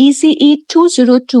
ECE 202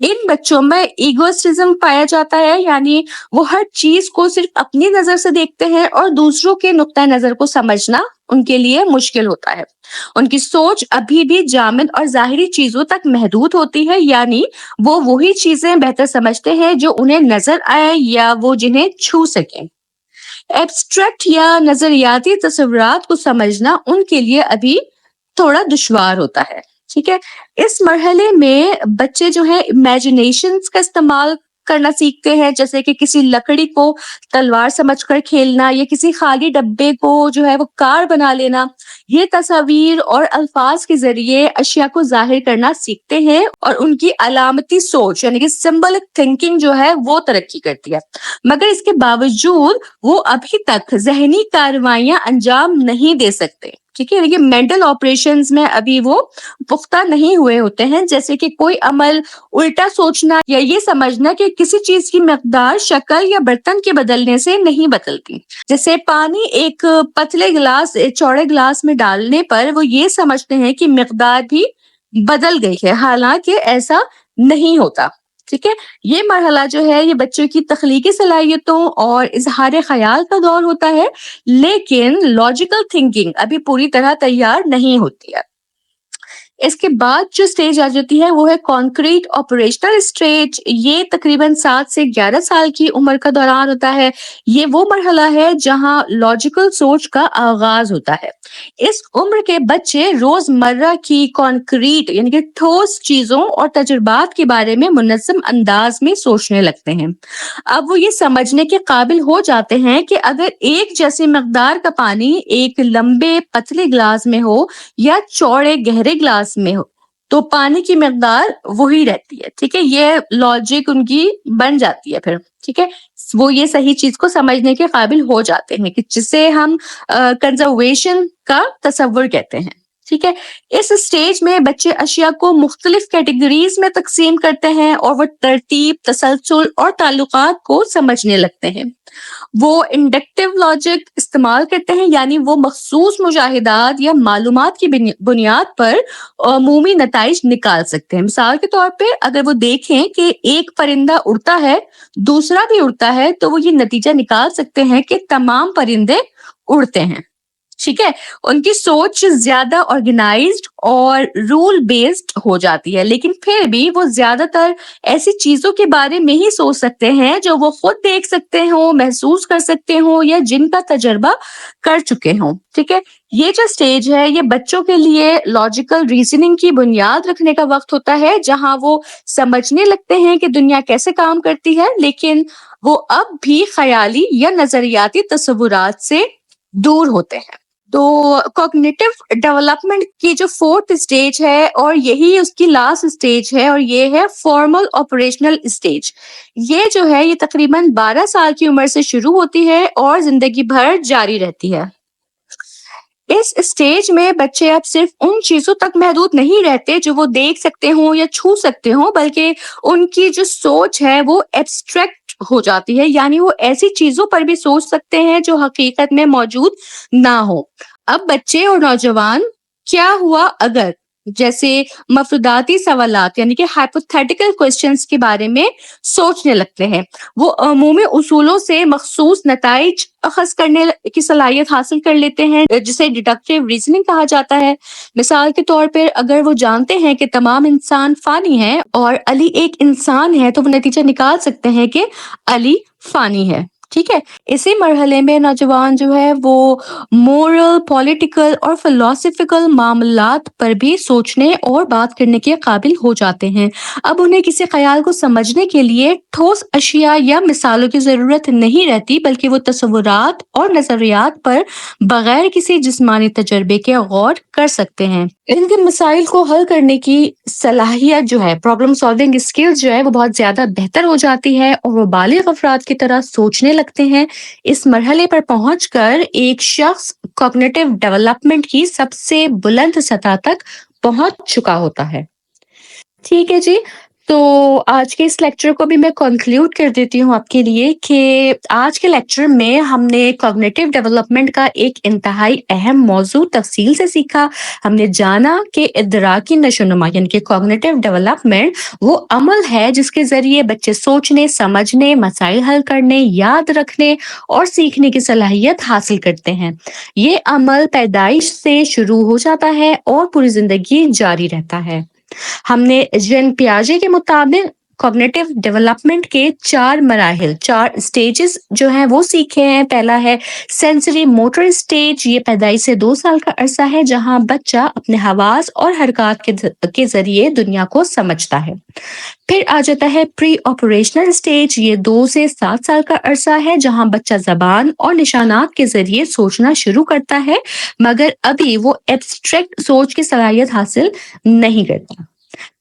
ان بچوں میں ایگوسٹزم پایا جاتا ہے، یعنی وہ ہر چیز کو صرف اپنی نظر سے دیکھتے ہیں اور دوسروں کے نقطہ نظر کو سمجھنا ان کے لیے مشکل ہوتا ہے۔ ان کی سوچ ابھی بھی جامد اور ظاہری چیزوں تک محدود ہوتی ہے، یعنی وہ وہی چیزیں بہتر سمجھتے ہیں جو انہیں نظر آئے یا وہ جنہیں چھو سکیں۔ ایبسٹریکٹ یا نظریاتی تصورات کو سمجھنا ان کے لیے ابھی تھوڑا دشوار ہوتا ہے۔ ٹھیک ہے، اس مرحلے میں بچے جو ہے امیجنیشنز کا استعمال کرنا سیکھتے ہیں، جیسے کہ کسی لکڑی کو تلوار سمجھ کر کھیلنا یا کسی خالی ڈبے کو جو ہے وہ کار بنا لینا۔ یہ تصاویر اور الفاظ کے ذریعے اشیاء کو ظاہر کرنا سیکھتے ہیں اور ان کی علامتی سوچ یعنی کہ سمبولک تھنکنگ جو ہے وہ ترقی کرتی ہے، مگر اس کے باوجود وہ ابھی تک ذہنی کارروائیاں انجام نہیں دے سکتے۔ ٹھیک ہے، لیکن مینٹل آپریشنز میں ابھی وہ پختہ نہیں ہوئے ہوتے ہیں، جیسے کہ کوئی عمل الٹا سوچنا یا یہ سمجھنا کہ کسی چیز کی مقدار شکل یا برتن کے بدلنے سے نہیں بدلتی۔ جیسے پانی ایک پتلے گلاس چوڑے گلاس میں ڈالنے پر وہ یہ سمجھتے ہیں کہ مقدار بھی بدل گئی ہے، حالانکہ ایسا نہیں ہوتا۔ ٹھیک ہے، یہ مرحلہ جو ہے یہ بچوں کی تخلیقی صلاحیتوں اور اظہار خیال کا دور ہوتا ہے، لیکن لاجیکل تھنکنگ ابھی پوری طرح تیار نہیں ہوتی ہے۔ اس کے بعد جو سٹیج آ جاتی ہے وہ ہے کانکریٹ آپریشنل اسٹیج۔ یہ تقریباً 7 سے 11 سال کی عمر کا دوران ہوتا ہے۔ یہ وہ مرحلہ ہے جہاں لاجیکل سوچ کا آغاز ہوتا ہے۔ اس عمر کے بچے روزمرہ کی کانکریٹ یعنی کہ ٹھوس چیزوں اور تجربات کے بارے میں منظم انداز میں سوچنے لگتے ہیں۔ اب وہ یہ سمجھنے کے قابل ہو جاتے ہیں کہ اگر ایک جیسی مقدار کا پانی ایک لمبے پتلے گلاس میں ہو یا چوڑے گہرے گلاس میں ہو تو پانی کی مقدار وہی رہتی ہے۔ ٹھیک ہے، یہ لاجک ان کی بن جاتی ہے پھر۔ ٹھیک ہے، وہ یہ صحیح چیز کو سمجھنے کے قابل ہو جاتے ہیں کہ جسے ہم کنزرویشن کا تصور کہتے ہیں۔ ٹھیک ہے، اس سٹیج میں بچے اشیاء کو مختلف کیٹیگریز میں تقسیم کرتے ہیں اور وہ ترتیب، تسلسل اور تعلقات کو سمجھنے لگتے ہیں۔ وہ انڈکٹیو لاجک استعمال کرتے ہیں، یعنی وہ مخصوص مشاہدات یا معلومات کی بنیاد پر عمومی نتائج نکال سکتے ہیں۔ مثال کے طور پہ اگر وہ دیکھیں کہ ایک پرندہ اڑتا ہے، دوسرا بھی اڑتا ہے، تو وہ یہ نتیجہ نکال سکتے ہیں کہ تمام پرندے اڑتے ہیں۔ ٹھیک ہے، ان کی سوچ زیادہ آرگنائزڈ اور رول بیسڈ ہو جاتی ہے، لیکن پھر بھی وہ زیادہ تر ایسی چیزوں کے بارے میں ہی سوچ سکتے ہیں جو وہ خود دیکھ سکتے ہوں، محسوس کر سکتے ہوں یا جن کا تجربہ کر چکے ہوں۔ ٹھیک ہے، یہ جو سٹیج ہے یہ بچوں کے لیے لاجیکل ریزننگ کی بنیاد رکھنے کا وقت ہوتا ہے، جہاں وہ سمجھنے لگتے ہیں کہ دنیا کیسے کام کرتی ہے، لیکن وہ اب بھی خیالی یا نظریاتی تصورات سے دور ہوتے ہیں۔ تو کوگنیٹو ڈیولپمنٹ کی جو 4th اسٹیج ہے اور یہی اس کی لاسٹ اسٹیج ہے اور یہ ہے فارمل آپریشنل اسٹیج۔ یہ جو ہے یہ تقریباً 12 سال کی عمر سے شروع ہوتی ہے اور زندگی بھر جاری رہتی ہے۔ اس اسٹیج میں بچے اب صرف ان چیزوں تک محدود نہیں رہتے جو وہ دیکھ سکتے ہوں یا چھو سکتے ہوں، بلکہ ان کی جو سوچ ہے وہ ایبسٹریکٹ ہو جاتی ہے، یعنی وہ ایسی چیزوں پر بھی سوچ سکتے ہیں جو حقیقت میں موجود نہ ہو۔ اب بچے اور نوجوان کیا ہوا اگر جیسے مفرداتی سوالات یعنی کہ ہائپوتھیٹیکل کوسچنز کے بارے میں سوچنے لگتے ہیں۔ وہ عمومی اصولوں سے مخصوص نتائج اخذ کرنے کی صلاحیت حاصل کر لیتے ہیں، جسے ڈیڈکٹیو ریزننگ کہا جاتا ہے۔ مثال کے طور پر اگر وہ جانتے ہیں کہ تمام انسان فانی ہیں اور علی ایک انسان ہے تو وہ نتیجہ نکال سکتے ہیں کہ علی فانی ہے۔ ٹھیک ہے، اسی مرحلے میں نوجوان جو ہے وہ مورل، پولیٹیکل اور فلسفیکل معاملات پر بھی سوچنے اور بات کرنے کے قابل ہو جاتے ہیں۔ اب انہیں کسی خیال کو سمجھنے کے لیے ٹھوس اشیاء یا مثالوں کی ضرورت نہیں رہتی، بلکہ وہ تصورات اور نظریات پر بغیر کسی جسمانی تجربے کے غور کر سکتے ہیں۔ ان کے مسائل کو حل کرنے کی صلاحیت جو ہے، پرابلم سالونگ اسکلز جو ہے وہ بہت زیادہ بہتر ہو جاتی ہے اور وہ بالغ افراد کی طرح سوچنے لگتے ہیں۔ اس مرحلے پر پہنچ کر ایک شخص کوگنیٹو ڈیولپمنٹ کی سب سے بلند سطح تک پہنچ چکا ہوتا ہے۔ ٹھیک ہے جی، تو آج کے اس لیکچر کو بھی میں کنکلیوڈ کر دیتی ہوں آپ کے لیے کہ آج کے لیکچر میں ہم نے کوگنیٹو ڈیولپمنٹ کا ایک انتہائی اہم موضوع تفصیل سے سیکھا. ہم نے جانا کہ ادراکی نشوونما یعنی کہ کوگنیٹو ڈیولپمنٹ وہ عمل ہے جس کے ذریعے بچے سوچنے، سمجھنے، مسائل حل کرنے، یاد رکھنے اور سیکھنے کی صلاحیت حاصل کرتے ہیں. یہ عمل پیدائش سے شروع ہو جاتا ہے اور پوری زندگی جاری رہتا ہے. ہم نے جین پیاجے کے مطابق کوگنیٹو ڈیولپمنٹ کے 4 مراحل، 4 اسٹیجز جو ہیں وہ سیکھے ہیں. پہلا ہے سینسری موٹر اسٹیج. یہ پیدائش سے 2 سال کا عرصہ ہے جہاں بچہ اپنے حواس اور حرکات کے ذریعے دنیا کو سمجھتا ہے. پھر آ جاتا ہے پری آپریشنل اسٹیج. یہ 2 سے 7 سال کا عرصہ ہے جہاں بچہ زبان اور نشانات کے ذریعے سوچنا شروع کرتا ہے مگر ابھی وہ ایبسٹریکٹ سوچ کی صلاحیت حاصل نہیں کرتا.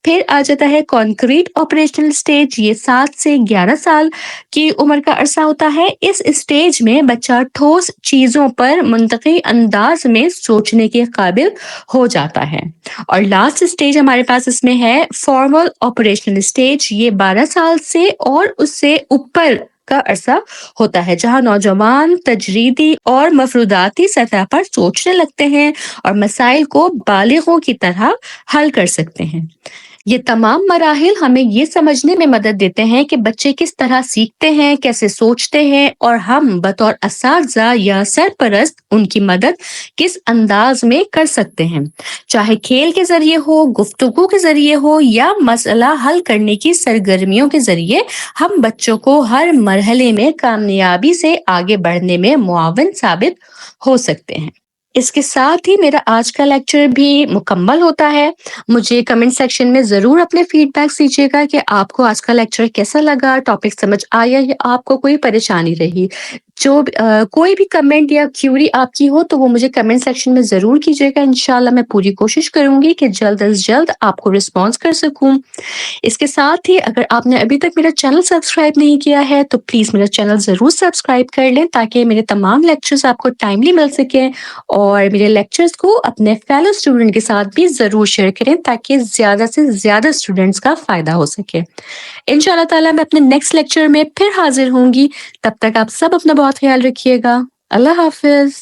پھر آ جاتا ہے کانکریٹ آپریشنل اسٹیج. یہ 7 سے 11 سال کی عمر کا عرصہ ہوتا ہے. اس اسٹیج میں بچہ ٹھوس چیزوں پر منطقی انداز میں سوچنے کے قابل ہو جاتا ہے. اور لاسٹ اسٹیج ہمارے پاس اس میں ہے فارمل آپریشنل اسٹیج. یہ 12 سال سے اور اس سے اوپر کا عرصہ ہوتا ہے جہاں نوجوان تجریدی اور مفروضاتی سطح پر سوچنے لگتے ہیں اور مسائل کو بالغوں کی طرح حل کر سکتے ہیں. یہ تمام مراحل ہمیں یہ سمجھنے میں مدد دیتے ہیں کہ بچے کس طرح سیکھتے ہیں، کیسے سوچتے ہیں اور ہم بطور اساتذہ یا سرپرست ان کی مدد کس انداز میں کر سکتے ہیں، چاہے کھیل کے ذریعے ہو، گفتگو کے ذریعے ہو یا مسئلہ حل کرنے کی سرگرمیوں کے ذریعے. ہم بچوں کو ہر مرحلے میں کامیابی سے آگے بڑھنے میں معاون ثابت ہو سکتے ہیں. اس کے ساتھ ہی میرا آج کا لیکچر بھی مکمل ہوتا ہے. مجھے کمنٹ سیکشن میں ضرور اپنے فیڈ بیک دیجیے گا کہ آپ کو آج کا لیکچر کیسا لگا، ٹاپک سمجھ آیا یا آپ کو کوئی پریشانی رہی. کوئی بھی کمنٹ یا کیوری آپ کی ہو تو وہ مجھے کمنٹ سیکشن میں ضرور کیجیے گا. انشاءاللہ میں پوری کوشش کروں گی کہ جلد از جلد آپ کو رسپانس کر سکوں. اس کے ساتھ ہی اگر آپ نے ابھی تک میرا چینل سبسکرائب نہیں کیا ہے تو پلیز میرا چینل ضرور سبسکرائب کر لیں تاکہ میرے تمام لیکچرز آپ کو ٹائملی مل سکیں اور میرے لیکچرز کو اپنے فیلو اسٹوڈنٹ کے ساتھ بھی ضرور شیئر کریں تاکہ زیادہ سے زیادہ اسٹوڈنٹس کا فائدہ ہو سکے. انشاءاللہ تعالیٰ میں اپنے نیکسٹ لیکچر میں پھر حاضر ہوں گی. تب تک آپ سب اپنا بہت خیال رکھیے گا. اللہ حافظ.